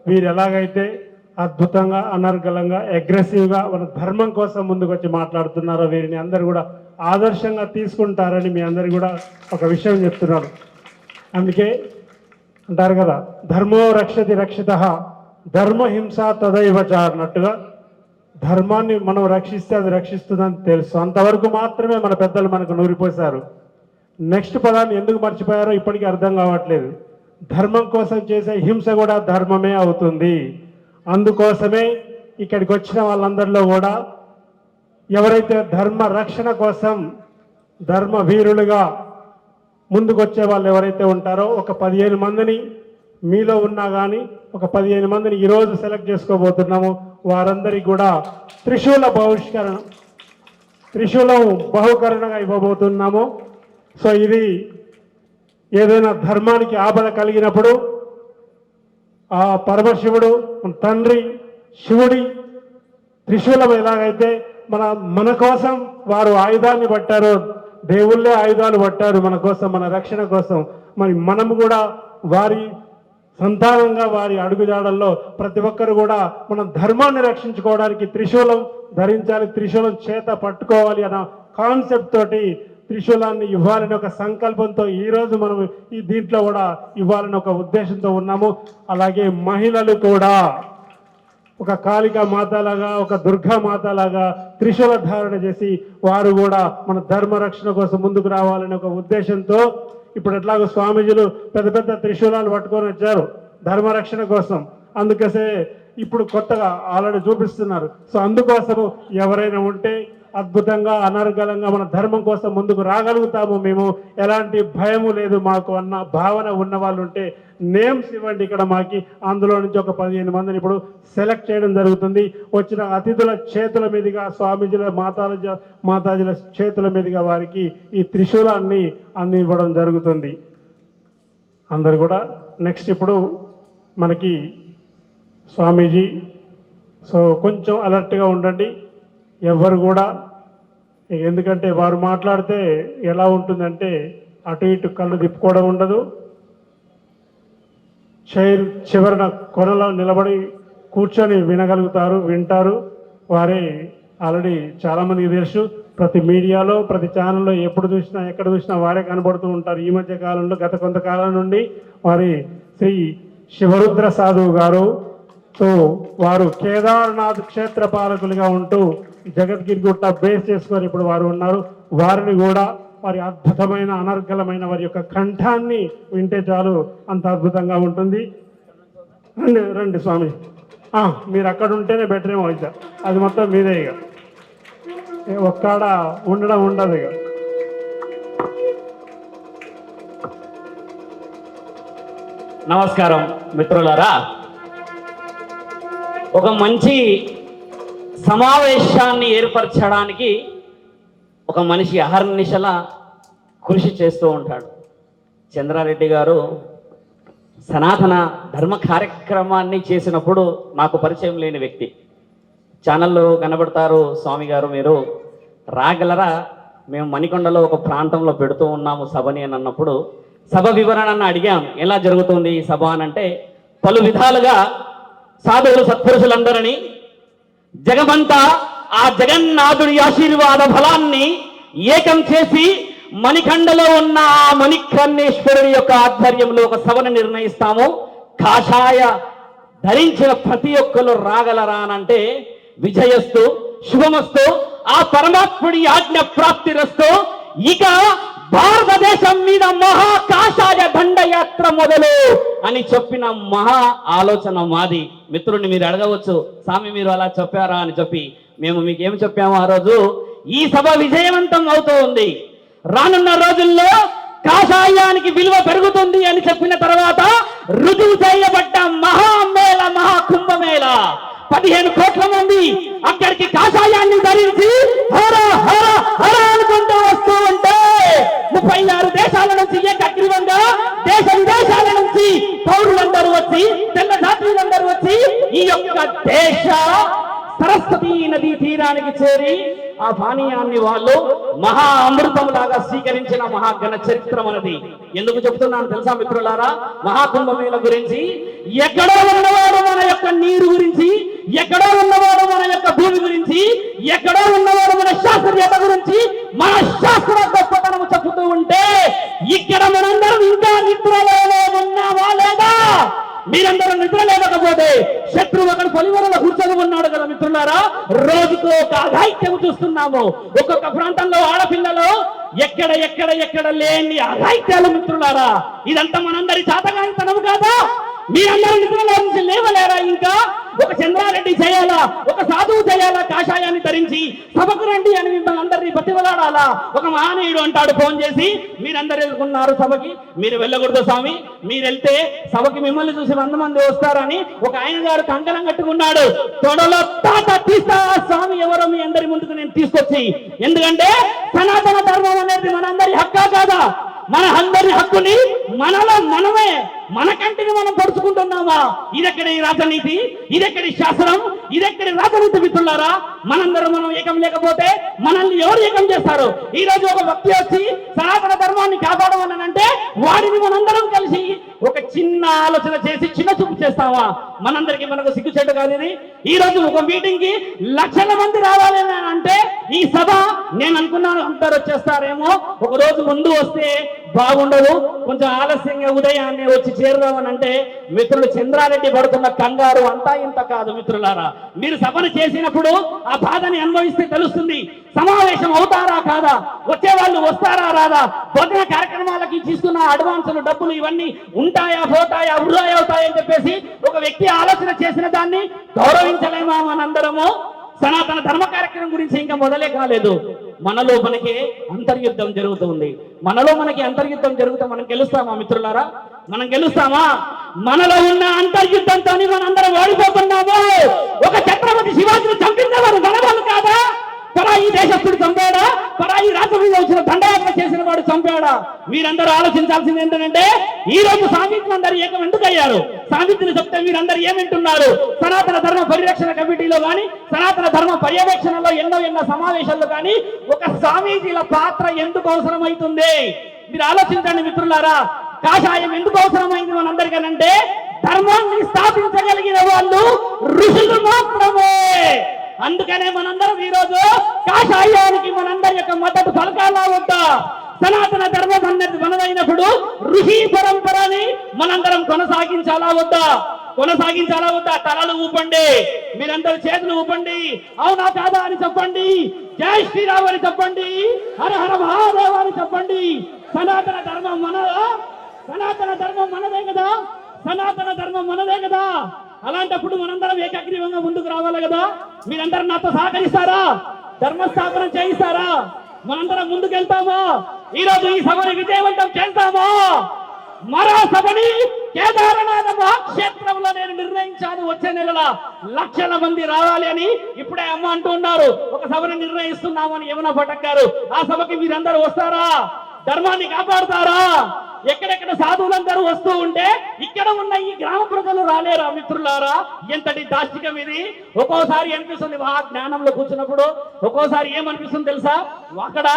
వీరు ఎలాగైతే అద్భుతంగా అనర్గళంగా అగ్రెసివ్గా మన ధర్మం కోసం ముందుకు వచ్చి మాట్లాడుతున్నారో వీరిని అందరూ కూడా ఆదర్శంగా తీసుకుంటారని మీ అందరు కూడా ఒక విషయం చెప్తున్నారు. అందుకే అంటారు కదా, ధర్మో రక్షతి రక్షిత ధర్మహింస తదైవచ అన్నట్టుగా ధర్మాన్ని మనం రక్షిస్తే అది రక్షిస్తుందని తెలుసు. అంతవరకు మాత్రమే మన పెద్దలు మనకు నూరిపోశారు. నెక్స్ట్ పదాన్ని ఎందుకు మర్చిపోయారో ఇప్పటికీ అర్థం కావట్లేదు. ధర్మం కోసం చేసే హింస కూడా ధర్మమే అవుతుంది. అందుకోసమే ఇక్కడికి వచ్చిన వాళ్ళందరిలో కూడా ఎవరైతే ధర్మ రక్షణ కోసం ధర్మ వీరులుగా ముందుకొచ్చే వాళ్ళు ఎవరైతే ఉంటారో ఒక 15 మందిని మీలో ఉన్నా కానీ ఒక 15 మందిని ఈరోజు సెలెక్ట్ చేసుకోబోతున్నాము. వారందరికీ కూడా త్రిశూలం బహుకరణగా ఇవ్వబోతున్నాము. సో ఇది ఏదైనా ధర్మానికి ఆపద కలిగినప్పుడు ఆ పరమశివుడు తండ్రి శివుడి త్రిశూలం ఎలాగైతే మన కోసం వారు ఆయుధాన్ని పట్టారో, దేవుళ్ళే ఆయుధాలు పట్టారు మన కోసం, మన రక్షణ కోసం. మరి మనము కూడా వారి సంతానంగా వారి అడుగుజాడల్లో ప్రతి ఒక్కరు కూడా మన ధర్మాన్ని రక్షించుకోవడానికి త్రిశూలం ధరించాలి, త్రిశూలం చేత పట్టుకోవాలి అన్న కాన్సెప్ట్ తోటి త్రిశూలాన్ని ఇవ్వాలని ఒక సంకల్పంతో ఈరోజు మనం ఈ దీంట్లో కూడా ఇవ్వాలని ఒక ఉద్దేశంతో ఉన్నాము. అలాగే మహిళలు కూడా ఒక కాళికా మాతలాగా, ఒక దుర్గా మాతలాగా త్రిశూల ధారణ చేసి వారు కూడా మన ధర్మ రక్షణ కోసం ముందుకు రావాలనే ఒక ఉద్దేశంతో ఇప్పుడు ఎట్లాగో స్వామీజీలు పెద్ద పెద్ద త్రిశూలాలు పట్టుకొని వచ్చారు ధర్మరక్షణ కోసం. అందుకసే ఇప్పుడు కొత్తగా ఆల్రెడీ చూపిస్తున్నారు. సో అందుకోసము ఎవరైనా ఉంటే అద్భుతంగా అనర్గళంగా మన ధర్మం కోసం ముందుకు రాగలుగుతాము, మేము ఎలాంటి భయము లేదు మాకు అన్న భావన ఉన్న వాళ్ళు ఉంటే నేమ్స్ ఇవ్వండి ఇక్కడ మాకి. అందులో నుంచి ఒక 15 మందిని ఇప్పుడు సెలెక్ట్ చేయడం జరుగుతుంది. వచ్చిన అతిథుల చేతుల మీదుగా స్వామీజీల మాతాజీల చేతుల మీదుగా వారికి ఈ త్రిశూలాన్ని అందివ్వడం జరుగుతుంది. అందరు కూడా నెక్స్ట్ ఇప్పుడు మనకి స్వామీజీ, సో కొంచెం అలర్ట్గా ఉండండి ఎవరు కూడా, ఎందుకంటే వారు మాట్లాడితే ఎలా ఉంటుందంటే అటు ఇటు కళ్ళు తిప్పుకోవడం ఉండదు. చైర్ చివరన కొనలో నిలబడి కూర్చొని వింటారు. వారే ఆల్రెడీ చాలామందికి తెలుసు, ప్రతి మీడియాలో ప్రతి ఛానల్లో ఎప్పుడు చూసినా ఎక్కడ చూసినా వారే కనబడుతూ ఉంటారు. ఈ మధ్య కాలంలో గత కొంతకాలం నుండి వారి శ్రీ శివరుద్ర సాధువు గారు, సో వారు కేదార్నాథ్ క్షేత్ర పాలకులుగా ఉంటూ జగద్గిరి గుట్ట బేస్ చేసుకొని ఇప్పుడు వారు ఉన్నారు. వారిని కూడా వారి అద్భుతమైన అనర్గళమైన వారి యొక్క కంఠాన్ని వింటే చాలు, అంత అద్భుతంగా ఉంటుంది. రండి స్వామి, మీరు అక్కడ ఉంటేనే బెటర్ ఏమో, అయితే అది మొత్తం మీదే, ఇక ఒక్కడ ఉండడం ఉండదు. ఇక నమస్కారం మిత్రులారా, ఒక మంచి సమావేశాన్ని ఏర్పరచడానికి ఒక మనిషి అహర్నిశల కృషి చేస్తూ ఉంటాడు. చంద్రారెడ్డి గారు సనాతన ధర్మ కార్యక్రమాన్ని చేసినప్పుడు నాకు పరిచయం లేని వ్యక్తి. ఛానల్లో కనబడతారు, స్వామి గారు మీరు రాగలరా, మేము మణికొండలో ఒక ప్రాంతంలో పెడుతూ ఉన్నాము సభని అని అన్నప్పుడు సభ వివరణను అడిగాం. ఎలా జరుగుతుంది ఈ సభ అని అంటే, పలు విధాలుగా సాధువులు సత్పురుషులందరినీ జగమంతా ఆ జగన్నాథుడి ఆశీర్వాద ఫలాన్ని ఏకం చేసి మణికండలో ఉన్న ఆ మణికర్ణేశ్వరుడి యొక్క ఆధ్వర్యంలో ఒక సభను నిర్ణయిస్తాము. కాషాయ ధరించిన ప్రతి ఒక్కరు రాగలరా అనంటే విజయస్తు శుభమస్తు, ఆ పరమాత్ముడి ఆజ్ఞ ప్రాప్తిరస్తు. ఇక భారతదేశం మీద మహా కాషాయ దండయాత్ర మొదలు అని చెప్పిన మహా ఆలోచన మాది. మిత్రుడిని మీరు అడగవచ్చు, స్వామి మీరు అలా చెప్పారా అని చెప్పి. మేము మీకు ఏం చెప్పాము ఆ రోజు, ఈ సభ విజయవంతం అవుతూ ఉంది, రానున్న రోజుల్లో కాషాయానికి విలువ పెరుగుతుంది అని చెప్పిన తర్వాత రుజువు చేయబడ్డ మహామేళ మహాకుంభమేళ 15 కోట్ల మంది అక్కడికి కాషాయాన్ని ధరించి హర హర హర అనుకుంటూ వస్తూ ఉంటే 36 దేశాల నుంచి ఏకగ్రీవంగా దేశ విదేశాల నుంచి పౌరులందరూ వచ్చి, తెల్ల జాతీయులందరూ వచ్చి ఈ యొక్క దేశ సరస్వతీ నదీ తీరానికి చేరి ఆ పానీయాన్ని వాళ్ళు మహా అమృతంలాగా స్వీకరించిన మహాఘన చరిత్ర మనది. ఎందుకు చెప్తున్నాను తెలుసా మిత్రులారా, మహాకుంభమేళ గురించి ఎక్కడో ఉన్నవాడు మన ఎక్కడో ఉన్నవాడు మన యొక్క భూమి గురించి, ఎక్కడో ఉన్నవాడు మన శాస్త్రీయత గురించి, మన శాస్త్ర గొప్పతనం చెప్పుతూ ఉంటే ఇక్కడ మనందరం ఇంకా నిద్రలోనే ఉన్నావా లేదా? మీరందరూ నిద్ర లేకపోతే శత్రువు అక్కడ పొలివరలో కూర్చొని ఉన్నాడు కదా మిత్రులారా. రోజుకు ఒక అఘాయిత్యం చూస్తున్నాము. ఒక్కొక్క ప్రాంతంలో ఆడపిల్లలు ఎక్కడ లేని అఘాయిత్యాలు మిత్రులారా. ఇదంతా మనందరి చాతగానితనం కాదా? మీరందరూ నిద్రలో నుంచి లేవలేరా? ఇంకా ఒక చంద్రారెడ్డి చేయాలా, ఒక సాధువు చేయాలా, కాషాయాన్ని ధరించి సభకు రండి అని మిమ్మల్ని అందరినీ బతివలాడాలా? ఒక మహనీయుడు అంటాడు ఫోన్ చేసి, మీరందరూ వెళ్తున్నారు సభకి, మీరు వెళ్ళకూడదు స్వామి, మీరు వెళ్తే సభకి మిమ్మల్ని చూసి 100 మంది వస్తారని ఒక ఆయన గారు కంకణం కట్టుకున్నాడు. తొడలో తాత తీస్తా స్వామి ఎవరో మీ అందరి ముందుకు నేను తీసుకొచ్చి. ఎందుకంటే సనాతన ధర్మం అనేది మనందరి హక్కా కాదా? మన అందరి హక్కుని మనలో మనమే మన కంటిని మనం పరుచుకుంటున్నామా? ఇదెక్కడి రాజనీతి, ఇదెక్కడి శాస్త్రం, ఇదెక్కడి రాజనీతి మిత్రులారా? మనందరం మనం ఏకం లేకపోతే మనల్ని ఎవరు ఏకం చేస్తారు? ఈ రోజు ఒక వ్యక్తి వచ్చి సనాతన ధర్మాన్ని కాపాడమనంటే వాడిని మనందరం కలిసి ఒక చిన్న ఆలోచన చేసి చిన్న చూపు చేస్తావా? మనందరికి మనకు సిగ్గుచేటు కాదు ఇది. ఈ రోజు ఒక మీటింగ్ కి లక్షల మంది రావాలి అని అంటే ఈ సభ నేను అనుకున్నాను అందరు వచ్చేస్తారేమో, ఒక రోజు ముందు వస్తే బాగుండదు, కొంచెం ఆలస్యంగా ఉదయాన్నే వచ్చి చేరుదామని అంటే మిత్రులు చంద్రారెడ్డి పడుతున్న కంగారు అంతా ఇంత కాదు మిత్రులారా. మీరు సభను చేసినప్పుడు ఆ బాధని అనుభవిస్తే తెలుస్తుంది. సమావేశం అవుతారా కాదా, వచ్చే వాళ్ళు వస్తారా రాదా, భోజన కార్యక్రమాలకి తీసుకున్న అడ్వాన్సులు డబ్బులు ఇవన్నీ ఉంటాయా పోతాయా వృధా అవుతాయని చెప్పేసి ఒక వ్యక్తి ఆలోచన చేసిన దాన్ని గౌరవించలేమా మనందరము? సనాతన ధర్మ కార్యక్రమం గురించి ఇంకా మొదలే కాలేదు. మనలో మనకి అంతర్యుద్ధం జరుగుతుంది. మనలో మనకి అంతర్యుద్ధం జరుగుతా మనం గెలుస్తామా మిత్రులారా? మనం గెలుస్తామా? మనలో ఉన్న అంతర్యుద్ధంతో మనందరం ఓడిపోతున్నాము. ఒక ఛత్రపతి శివాజీని చంపినవారు మన వాళ్ళు కాదా? పరాయి దేశస్తుడు చంపాడా? పరాయి రాజ్యం మీద వచ్చిన దండయాత్ర చేసిన వాడు చంపాడా? మీరందరూ ఆలోచించాల్సింది ఏంటంటే ఈ రోజు సాంఘికులు అందరూ ఏకం ఎందుకు అయ్యారు? సాంఘికులు చెప్తే మీరందరూ ఏమింటున్నారు? సనాతన ధర్మ పరిరక్షణ కమిటీలో కానీ సనాతన ధర్మ పర్యవేక్షణలో ఎన్నో సమావేశాల్లో కానీ ఒక స్వామీజీల పాత్ర ఎందుకు అవసరమైతుంది? మీరు ఆలోచించండి మిత్రులారా. కాషాయం ఎందుకు అవసరమైంది మనందరికనంటే ధర్మాన్ని స్థాపించగలిగిన వాళ్ళు ఋషులు మాత్రమే. అందుకనే మనందరం ఈరోజు కాషాయానికి మనందరి యొక్క మద్దతు పలకాలా వద్దా? సనాతన ధర్మం అన్నది మనదైనప్పుడు ఋషి పరంపరని మనందరం కొనసాగించాలా వద్దా? కొనసాగించాలా వద్దా? తలలు ఊపండి, మీరందరూ చేతులు ఊపండి, అవునా కాదా అని చెప్పండి, జై శ్రీరామ్ అని చెప్పండి, హర హర మహాదేవ అని చెప్పండి. సనాతన ధర్మం మనదా? సనాతన ధర్మం మనదే కదా? సనాతన ధర్మం మనదే కదా? అలాంటప్పుడు మనందరం ఏకగ్రీవంగా ముందుకు రావాలి కదా? మీరందరూ నాతో సహకరిస్తారా? ధర్మస్థాపన చేయిస్తారా? మనందరం ముందుకు వెళ్తామా? ఈ రోజు ఈ సభని విజయవంతం చేస్తామా? మరో సభని కేదారనాథ మహాక్షేత్రంలో నేను నిర్ణయించాను. వచ్చే నెల లక్షల మంది రావాలి అని ఇప్పుడే అమ్మ అంటున్నారు. ఒక సభని నిర్ణయిస్తున్నామని యమున పటక్ గారు. ఆ సభకి మీరందరూ వస్తారా? ధర్మాన్ని కాపాడుతారా? ఎక్కడెక్కడ సాధువులందరూ వస్తూ ఉంటే ఇక్కడ ఉన్న ఈ గ్రామ ప్రజలు రాలేరా మిత్రులారా? ఎంతటి దాష్టికం ఇది! ఒక్కోసారి అనిపిస్తుంది మహా జ్ఞానంలో కూర్చున్నప్పుడు, ఒక్కోసారి ఏమనిపిస్తుంది తెలుసా? అక్కడ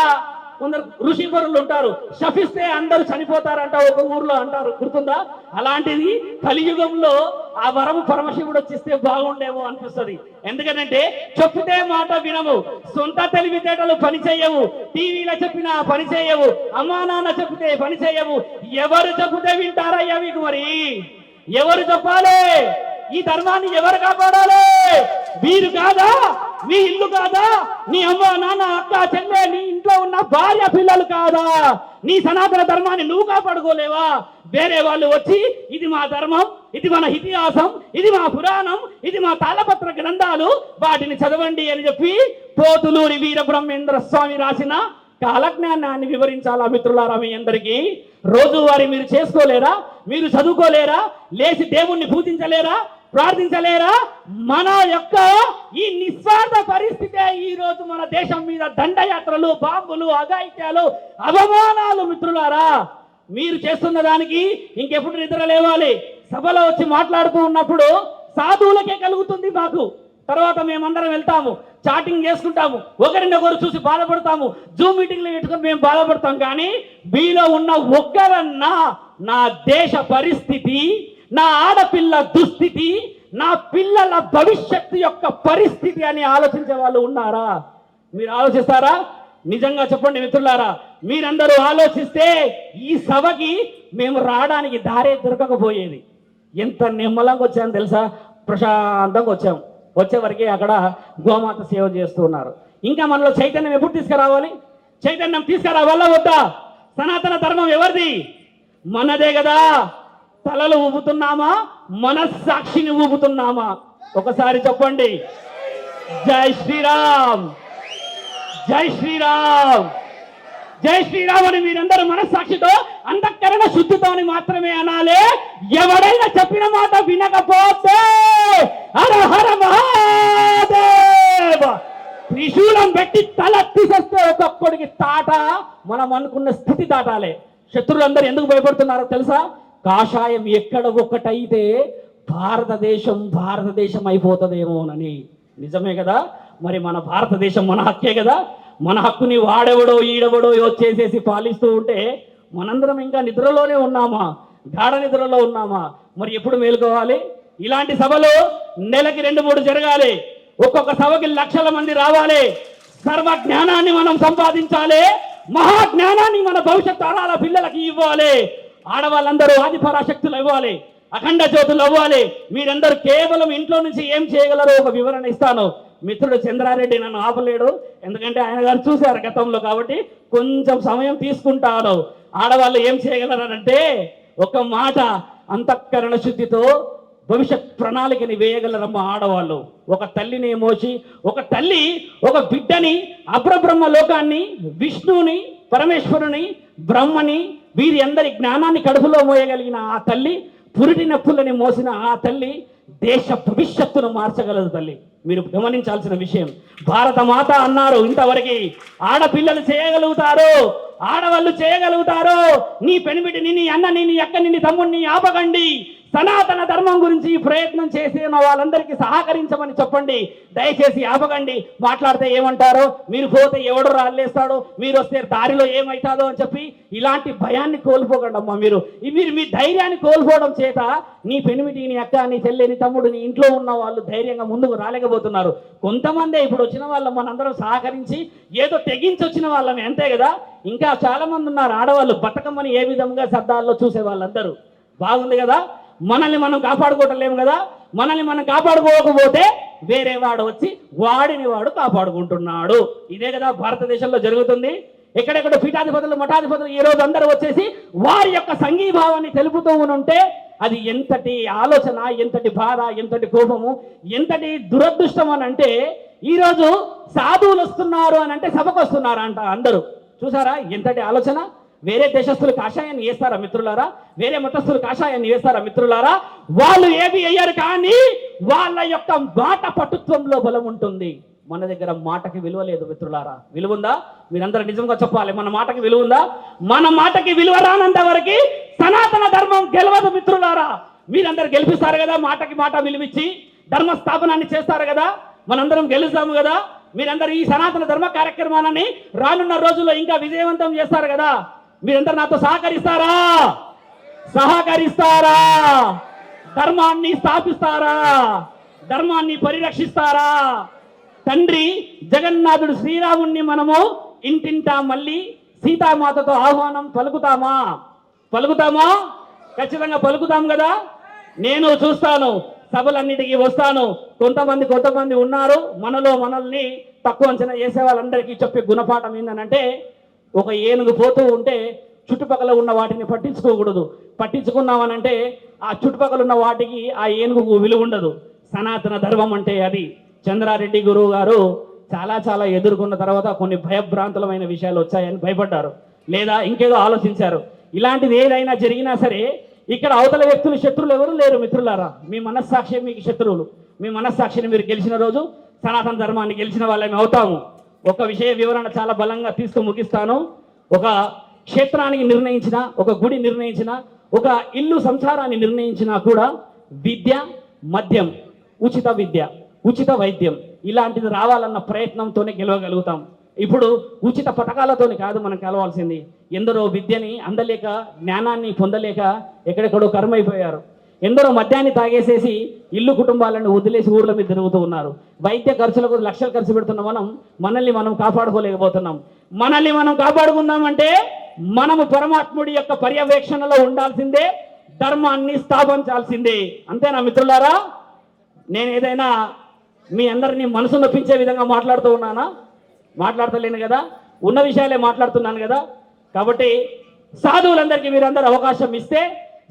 కొందరు ఋషి పరులు ఉంటారు, శపిస్తే అందరూ చనిపోతారంట ఒక ఊర్లో అంటారు, గుర్తుందా? అలాంటిది కలియుగంలో ఆ వరము పరమశివుడు వచ్చిస్తే బాగుండేమో అనిపిస్తుంది. ఎందుకంటే చెప్తే మాట వినము, సొంత తెలివితేటలు పని చేయవు, టీవీలో చెప్పినా పని చేయవు, అమ్మా నాన్న చెప్తే పని చేయవు. ఎవరు చెప్తే వింటారయ్యా మీకు? మరి ఎవరు చెప్పాలి? ఈ ధర్మాన్ని ఎవరు కాపాడాలి? మీరు కాదా? మీ ఇల్లు కాదా? నీ అమ్మ నాన్న అక్క చెల్లె నీ ఇంట్లో ఉన్న భార్య పిల్లలు కాదా? నీ సనాతన ధర్మాన్ని నువ్వు కాపాడుకోలేవా? వేరే వాళ్ళు వచ్చి ఇది మా ధర్మం, ఇది మన ఇతిహాసం, ఇది మా పురాణం, ఇది మా తాళపత్ర గ్రంథాలు, వాటిని చదవండి అని చెప్పి పోతులూరి వీరబ్రహ్మేంద్ర స్వామి రాసిన కాలజ్ఞానాన్ని వివరించాలా మిత్రులారా? మీ అందరికీ రోజువారీ మీరు చేసుకోలేరా? మీరు చదువుకోలేరా? లేచి దేవుణ్ణి పూజించలేరా? ప్రార్థించలేరా? మన యొక్క ఈ నిస్వార్థ పరిస్థితే ఈ రోజు మన దేశం మీద దండయాత్రలు, బాంబులు, అఘాయిత్యాలు, అవమానాలు మిత్రులారా. మీరు చేస్తున్న దానికి ఇంకెప్పుడు నిద్ర లేవాలి? సభలో వచ్చి మాట్లాడుతూ ఉన్నప్పుడు సాధువులకే కలుగుతుంది మాకు. తర్వాత మేమందరం వెళ్తాము, చాటింగ్ చేసుకుంటాము, ఒకరినొకరు చూసి బాధపడతాము, జూమ్ మీటింగ్లు పెట్టుకుని మేము బాధపడతాం. కానీ మీలో ఉన్న ఒక్కరన్నా నా దేశ పరిస్థితి, నా ఆడపిల్ల దుస్థితి, నా పిల్లల భవిష్యత్తు యొక్క అని ఆలోచించే వాళ్ళు ఉన్నారా? మీరు ఆలోచిస్తారా? నిజంగా చెప్పండి మిత్రులారా. మీరందరూ ఆలోచిస్తే ఈ సభకి మేము రావడానికి దారే దొరకకపోయేది. ఎంత నిమ్మలంగా వచ్చామో తెలుసా? ప్రశాంతంగా వచ్చాం. వచ్చేవరకు అక్కడ గోమాత సేవ చేస్తున్నారు. ఇంకా మనలో చైతన్యం ఎప్పుడు తీసుకురావాలి? చైతన్యం తీసుకురావాలా వద్దా? సనాతన ధర్మం ఎవరిది? మనదే కదా. తలలు ఊపుతున్నామా, మనస్సాక్షిని ఊపుతున్నామా? ఒకసారి చెప్పండి. జై శ్రీరామ్, జై శ్రీరామ్, జై శ్రీరామ్ అని మీరందరూ మనస్సాక్షితో అంతఃకరణ శుద్ధితో మాత్రమే అనాలి. ఎవడైనా చెప్పిన మాట వినకపోతే హర హర మహాదేవ త్రిశూలం పెట్టి తల తీసేస్తే ఒక్కొక్కడికి తాట మనం అనుకున్న స్థితి దాటాలి. శత్రువులందరూ ఎందుకు భయపడుతున్నారో తెలుసా? కాషాయం ఎక్కడ ఒక్కటైతే భారతదేశం అయిపోతుందేమోనని. నిజమే కదా? మరి మన భారతదేశం మన హక్కే కదా. మన హక్కుని వాడెవడో ఈడెవడో వచ్చేసేసి పాలిస్తూ ఉంటే మనందరం ఇంకా నిద్రలోనే ఉన్నామా? గాఢ నిద్రలో ఉన్నామా? మరి ఎప్పుడు మేలుకోవాలి? ఇలాంటి సభలు నెలకి 2-3 జరగాలి. ఒక్కొక్క సభకి లక్షల మంది రావాలి. సర్వ జ్ఞానాన్ని మనం సంపాదించాలి. మహాజ్ఞానాన్ని మన భవిష్యత్ తరాల పిల్లలకి ఇవ్వాలి. ఆడవాళ్ళందరూ ఆదిపరాశక్తులు ఇవ్వాలి, అఖండ జ్యోతులు అవ్వాలి. మీరందరూ కేవలం ఇంట్లో నుంచి ఏం చేయగలరో ఒక వివరణ ఇస్తాను. మిత్రుడు చంద్రారెడ్డి నన్ను ఆపలేడు, ఎందుకంటే ఆయన గారు చూశారు గతంలో, కాబట్టి కొంచెం సమయం తీసుకుంటాను. ఆడవాళ్ళు ఏం చేయగలరనంటే ఒక మాట, అంతఃకరణ శుద్ధితో భవిష్యత్ ప్రణాళికని వేయగలరమ్మ ఆడవాళ్ళు. ఒక తల్లిని మోసి, ఒక తల్లి ఒక బిడ్డని, అబ్రబ్రహ్మ లోకాన్ని, విష్ణువుని, పరమేశ్వరుని, బ్రహ్మని, వీరి అందరి జ్ఞానాన్ని కడుపులో మోయగలిగిన ఆ తల్లి, పురిటి నొప్పులని మోసిన ఆ తల్లి దేశ భవిష్యత్తును మార్చగలదు తల్లి. మీరు గమనించాల్సిన విషయం. భారత మాత అన్నారు ఇంతవరకు. ఆడపిల్లలు చేయగలుగుతారు, ఆడవాళ్ళు చేయగలుగుతారు. నీ పెనిమిటిని, నీ అన్నని, నీ అక్కని, నీ తమ్ముడిని ఆపకండి. సనాతన ధర్మం గురించి ప్రయత్నం చేసిన వాళ్ళందరికీ సహకరించమని చెప్పండి. దయచేసి ఆపకండి. మాట్లాడితే ఏమంటారో, మీరు పోతే ఎవడు రాళ్ళేస్తాడో, మీరు వస్తే దారిలో ఏమవుతాదో అని చెప్పి ఇలాంటి భయాన్ని కోల్పోకండి అమ్మా. మీరు మీ ధైర్యాన్ని కోల్పోవడం చేత నీ పెనిమిటి, నీ అక్క, నీ చెల్లె, నీ తమ్ముడు, నీ ఇంట్లో ఉన్న వాళ్ళు ధైర్యంగా ముందుకు రాలేకపోతున్నారు. కొంతమందే ఇప్పుడు వచ్చిన వాళ్ళం మనందరం సహకరించి ఏదో తెగించి వచ్చిన వాళ్ళమే, అంతే కదా. ఇంకా చాలా మంది ఉన్నారు ఆడవాళ్ళు బతకమ్మని ఏ విధంగా శబ్దాల్లో చూసే వాళ్ళందరూ. బాగుంది కదా. మనల్ని మనం కాపాడుకోవటం కదా. మనల్ని మనం కాపాడుకోకపోతే వేరే వాడు వచ్చి వాడిని వాడు కాపాడుకుంటున్నాడు. ఇదే కదా భారతదేశంలో జరుగుతుంది. ఎక్కడెక్కడ పీఠాధిపతులు, మఠాధిపతులు ఈ రోజు అందరూ వచ్చేసి వారి యొక్క సంఘీభావాన్ని తెలుపుతూ ఉంటే అది ఎంతటి ఆలోచన, ఎంతటి బాధ, ఎంతటి కోపము, ఎంతటి దురదృష్టం అని అంటే, ఈరోజు సాధువులు వస్తున్నారు అని అంటే సభకు వస్తున్నారు అంట అందరూ. చూసారా ఎంతటి ఆలోచన? వేరే దేశస్తులు కాషాయాన్ని వేస్తారా మిత్రులారా? వేరే మతస్థులు కాషాయాన్ని వేస్తారా మిత్రులారా? వాళ్ళు ఏవి అయ్యారు, కానీ వాళ్ళ యొక్క మాట పటుత్వంలో బలం ఉంటుంది. మన దగ్గర మాటకి విలువ లేదు మిత్రులారా. విలువ ఉందా? మీరందరూ నిజంగా చెప్పాలి. మన మాటకి విలువ ఉందా? మన మాటకి విలువ రానంత వరకు సనాతన ధర్మం గెలవదు మిత్రులారా. మీరందరూ గెలిపిస్తారు కదా, మాటకి మాట విలువిచ్చి ధర్మస్థాపనాన్ని చేస్తారు కదా, మనందరం గెలుస్తాము కదా. మీరందరూ ఈ సనాతన ధర్మ కార్యక్రమాన్ని రానున్న రోజుల్లో ఇంకా విజయవంతం చేస్తారు కదా. మీరందరూ నాతో సహకరిస్తారా? సహకరిస్తారా? ధర్మాన్ని స్థాపిస్తారా? ధర్మాన్ని పరిరక్షిస్తారా? తండ్రి జగన్నాథుడు శ్రీరాముణ్ణి మనము ఇంటింటా మళ్ళీ సీతామాతతో ఆహ్వానం పలుకుతామా? పలుకుతామా? ఖచ్చితంగా పలుకుతాం కదా. నేను చూస్తాను, సభలన్నిటికీ వస్తాను. కొంతమంది ఉన్నారు మనలో మనల్ని తక్కువ అంచనా చేసే వాళ్ళందరికీ చెప్పే గుణపాఠం ఏంటంటే, ఒక ఏనుగు పోతూ ఉంటే చుట్టుపక్కల ఉన్న వాటిని పట్టించుకోకూడదు. పట్టించుకున్నామనంటే ఆ చుట్టుపక్కల ఉన్న వాటికి ఆ ఏనుగుకు విలువ ఉండదు. సనాతన ధర్మం అంటే అది. చంద్రారెడ్డి గురువు గారు చాలా ఎదుర్కొన్న తర్వాత కొన్ని భయభ్రాంతులమైన విషయాలు వచ్చాయని భయపడ్డారు, లేదా ఇంకేదో ఆలోచించారు. ఇలాంటిది ఏదైనా జరిగినా సరే ఇక్కడ అవతల వ్యక్తులు శత్రువులు ఎవరు లేరు మిత్రులారా. మీ మనస్సాక్షి మీకు శత్రువులు. మీ మనస్సాక్షిని మీరు గెలిచిన రోజు సనాతన ధర్మాన్ని గెలిచిన వాళ్ళమే అవుతాము. ఒక విషయ వివరణ చాలా బలంగా తీస్తూ ముగిస్తాను. ఒక క్షేత్రానికి నిర్ణయించిన, ఒక గుడి నిర్ణయించిన, ఒక ఇల్లు సంసారాన్ని నిర్ణయించినా కూడా విద్య, మద్యం, ఉచిత విద్య, ఉచిత వైద్యం ఇలాంటిది రావాలన్న ప్రయత్నంతోనే గెలవగలుగుతాం. ఇప్పుడు ఉచిత పథకాలతోనే కాదు మనం కలవాల్సింది. ఎందరో విద్యని అందలేక, జ్ఞానాన్ని పొందలేక ఎక్కడెక్కడో కర్మైపోయారు. ఎందరో మద్యాన్ని తాగేసేసి ఇల్లు కుటుంబాలను వదిలేసి ఊర్ల మీద తిరుగుతూ ఉన్నారు. వైద్య ఖర్చులకు లక్షలు ఖర్చు పెడుతున్న మనల్ని మనం కాపాడుకోలేకపోతున్నాం. మనల్ని మనం కాపాడుకుందామంటే మనము పరమాత్ముడి యొక్క పర్యవేక్షణలో ఉండాల్సిందే, ధర్మాన్ని స్థాపించాల్సిందే. అంతేనా మిత్రులారా? నేను ఏదైనా మీ అందరినీ మనసు నొప్పించే విధంగా మాట్లాడుతూ ఉన్నానా? మాట్లాడతలేను కదా, ఉన్న విషయాలే మాట్లాడుతున్నాను కదా. కాబట్టి సాధువులందరికీ మీరందరూ అవకాశం ఇస్తే,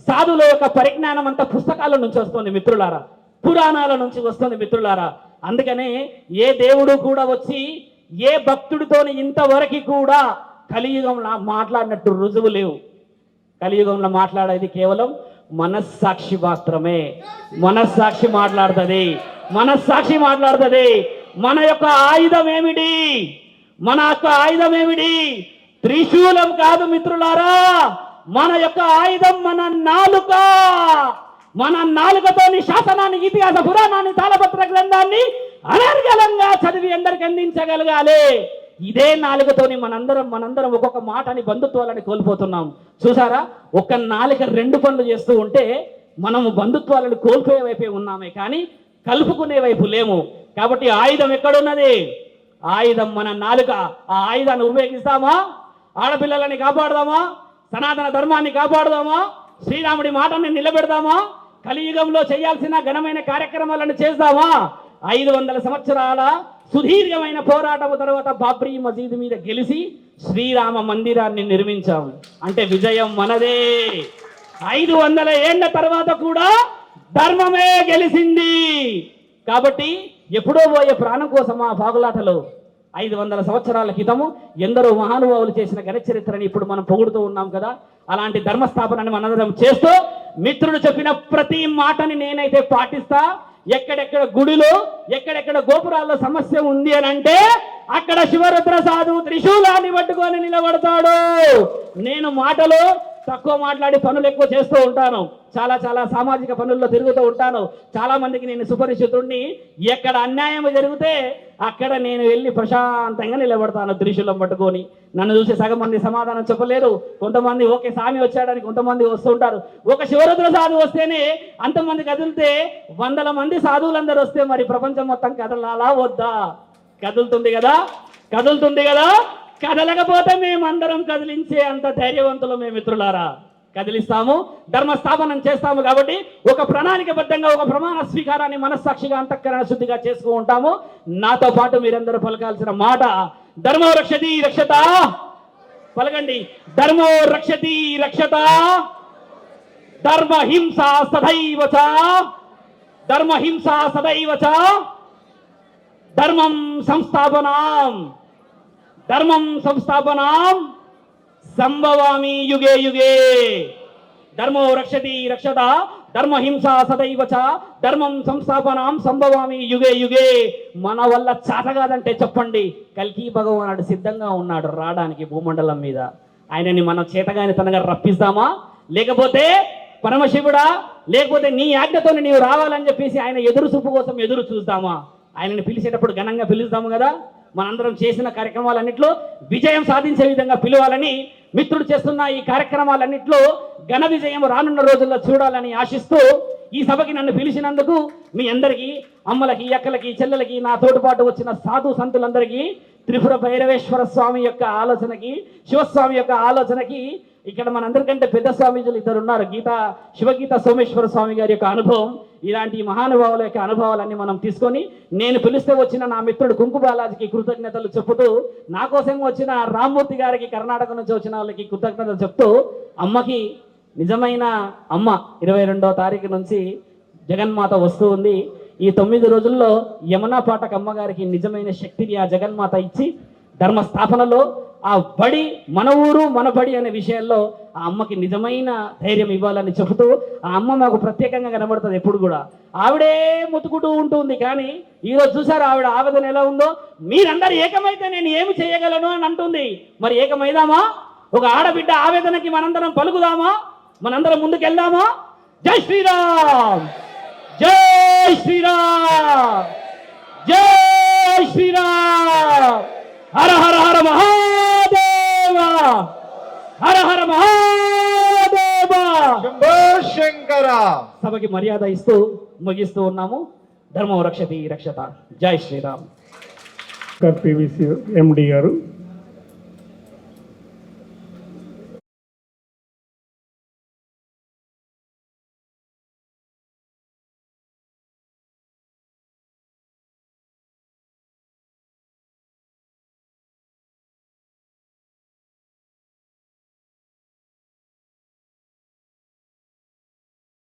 సాధువుల యొక్క పరిజ్ఞానం అంతా పుస్తకాల నుంచి వస్తుంది మిత్రులారా, పురాణాల నుంచి వస్తుంది మిత్రులారా. అందుకనే ఏ దేవుడు కూడా వచ్చి ఏ భక్తుడితోని ఇంతవరకు కూడా కలియుగంలో మాట్లాడినట్టు రుజువు లేవు. కలియుగంలో మాట్లాడేది కేవలం మనస్సాక్షి మాత్రమే. మనస్సాక్షి మాట్లాడుతుంది, మనస్సాక్షి మాట్లాడుతుంది. మన యొక్క ఆయుధం ఏమిటి? మన యొక్క ఆయుధం ఏమిటి? త్రిశూలం కాదు మిత్రులారా, మన యొక్క ఆయుధం మన నాలుక. మన నాలుకతోని శాసనాన్ని, ఇతిహాస పురాణాన్ని, తాళపత్ర గ్రంథాన్ని అనర్గళంగా చదివి అందరికి అందించగలగాలి. ఇదే నాలుకతోని మనందరం ఒక్కొక్క మాటని, బంధుత్వాలని కోల్పోతున్నాం. చూసారా, ఒక్క నాలుక రెండు పనులు చేస్తూ ఉంటే మనము బంధుత్వాలను కోల్పోయే వైపే ఉన్నామే కానీ కలుపుకునే వైపు లేము. కాబట్టి ఆయుధం ఎక్కడున్నది? ఆయుధం మన నాలుక. ఆ ఆయుధాన్ని ఉపయోగిస్తామా? ఆడపిల్లలని కాపాడదామా? సనాతన ధర్మాన్ని కాపాడదామా? శ్రీరాముడి మాటని నిలబెడదామా? కలియుగంలో చేయాల్సిన ఘనమైన కార్యక్రమాలను చేద్దామా? 500 సంవత్సరాల సుదీర్ఘమైన పోరాటం తర్వాత బాబ్రీ మసీదు మీద గెలిచి శ్రీరామ మందిరాన్ని నిర్మించాం అంటే విజయం మనదే. 500 ఏళ్ల తర్వాత కూడా ధర్మమే గెలిచింది. కాబట్టి ఎప్పుడో పోయే ప్రాణం కోసం ఆ పాగులాటలో 500 సంవత్సరాల క్రితము ఎందరో మహానుభావులు చేసిన ఘనచరిత్రని ఇప్పుడు మనం పొగుడుతూ ఉన్నాం కదా. అలాంటి ధర్మస్థాపనని మనందరం చేస్తూ మిత్రుడు చెప్పిన ప్రతి మాటని నేనైతే పాటిస్తా. ఎక్కడెక్కడ గుడిలో, ఎక్కడెక్కడ గోపురాల్లో సమస్య ఉంది అని అంటే అక్కడ శివరుద్ర సాధువు త్రిశూలాన్ని పట్టుకొని నిలబడతాడు. నేను మాటలు తక్కువ మాట్లాడి పనులు ఎక్కువ చేస్తూ ఉంటాను. చాలా సామాజిక పనుల్లో తిరుగుతూ ఉంటాను. చాలా మందికి నేను సుపరిచితుడిని. ఎక్కడ అన్యాయం జరిగితే అక్కడ నేను వెళ్ళి ప్రశాంతంగా నిలబడతాను త్రిశూలం పట్టుకొని. నన్ను చూసి సగం మంది సమాధానం చెప్పలేరు. కొంతమంది ఓకే స్వామి వచ్చాడని కొంతమంది వస్తుంటారు. ఒక శివరుద్ర సాధువు వస్తేనే అంతమంది కదిలితే 100 మంది సాధువులందరూ వస్తే మరి ప్రపంచం మొత్తం కదలాలా వద్దా? కదులుతుంది కదా, కదులుతుంది కదా. కదలకపోతే మేమందరం కదిలించే అంత ధైర్యవంతులు మేము మిత్రులారా. కదిలిస్తాము, ధర్మస్థాపనం చేస్తాము. కాబట్టి ఒక ప్రణాళికబద్ధంగా ఒక ప్రమాణ స్వీకారాన్ని మనస్సాక్షిగా అంతఃకరణ శుద్ధిగా చేసుకు ఉంటాము. నాతో పాటు మీరందరూ పలకాల్సిన మాట ధర్మో రక్షతి రక్షత. పలకండి, ధర్మో రక్షతి రక్షత. ధర్మహింస సదైవ చ, ధర్మహింస సదైవ చ. ధర్మం సంస్థాపనాం, ధర్మం సంస్థాపనాం సంభవామి యుగే యుగే. ధర్మో రక్షతి రక్షత, ధర్మహింస సదైవ చ, ధర్మం సంస్థాపనాం సంభవామి యుగే యుగే. మన వల్ల చాతగాదంటే చెప్పండి, కల్కి భగవానుడు సిద్ధంగా ఉన్నాడు రావడానికి భూమండలం మీద. ఆయనని మనం చేతగాని తనగా రప్పిస్తామా? లేకపోతే పరమశివుడా, లేకపోతే నీ ఆజ్ఞతో నీవు రావాలని చెప్పేసి ఆయన ఎదురు చూపు కోసం ఎదురు చూద్దామా? ఆయనని పిలిచేటప్పుడు ఘనంగా పిలుస్తాము కదా. మనందరం చేసిన కార్యక్రమాలన్నింటిలో విజయం సాధించే విధంగా పిలవాలని మిత్రుడు చేస్తున్న ఈ కార్యక్రమాలన్నింటిలో ఘన విజయం రానున్న రోజుల్లో చూడాలని ఆశిస్తూ ఈ సభకి నన్ను పిలిచినందుకు మీ అందరికీ, అమ్మలకి, అక్కలకి, చెల్లెలకి, నా తోడుపాటు వచ్చిన సాధు సంతులందరికీ, త్రిపుర భైరవేశ్వర స్వామి యొక్క ఆలోచనకి, శివస్వామి యొక్క ఆలోచనకి, ఇక్కడ మనందరికంటే పెద్ద స్వామీజీలు 2 ఉన్నారు. శివగీత సోమేశ్వర స్వామి గారి యొక్క అనుభవం, ఇలాంటి మహానుభావుల యొక్క అనుభవాలన్నీ మనం తీసుకొని నేను పిలిస్తే వచ్చిన నా మిత్రుడు కుంకు బాలాజీకి కృతజ్ఞతలు చెప్పుతూ, నా కోసం వచ్చిన రామ్మూర్తి గారికి, కర్ణాటక నుంచి వచ్చిన వాళ్ళకి కృతజ్ఞతలు చెప్తూ, అమ్మకి నిజమైన అమ్మ 22వ తారీఖు నుంచి జగన్మాత వస్తూ ఉంది. ఈ 9 రోజుల్లో యమునా పాఠక్ అమ్మగారికి నిజమైన శక్తిని ఆ జగన్మాత ఇచ్చి ధర్మస్థాపనలో ఆ బడి మన ఊరు మన బడి అనే విషయంలో ఆ అమ్మకి నిజమైన ధైర్యం ఇవ్వాలని చెబుతూ, ఆ అమ్మ మాకు ప్రత్యేకంగా కనబడుతుంది ఎప్పుడు కూడా. ఆవిడే ముతుకుతూ ఉంటుంది. కానీ ఈరోజు చూసారు ఆవిడ ఆవేదన ఎలా ఉందో. మీరందరూ ఏకమైతే నేను ఏమి చేయగలను అని అంటుంది. మరి ఏకమైదామా? ఒక ఆడబిడ్డ ఆవేదనకి మనందరం పలుకుదామా? మనందరం ముందుకెళ్దామా? జై శ్రీరామ్, జై శ్రీరామ్, జై శ్రీరామ్. హర హర హర మహాదేవ, హర హర మహాదేవ. శంభో శంకర. సభకి మర్యాద ఇస్తూ ముగిస్తూ ఉన్నాము. ధర్మం రక్షతి రక్షత. జై శ్రీరామ్. పివిసి ఎండి గారు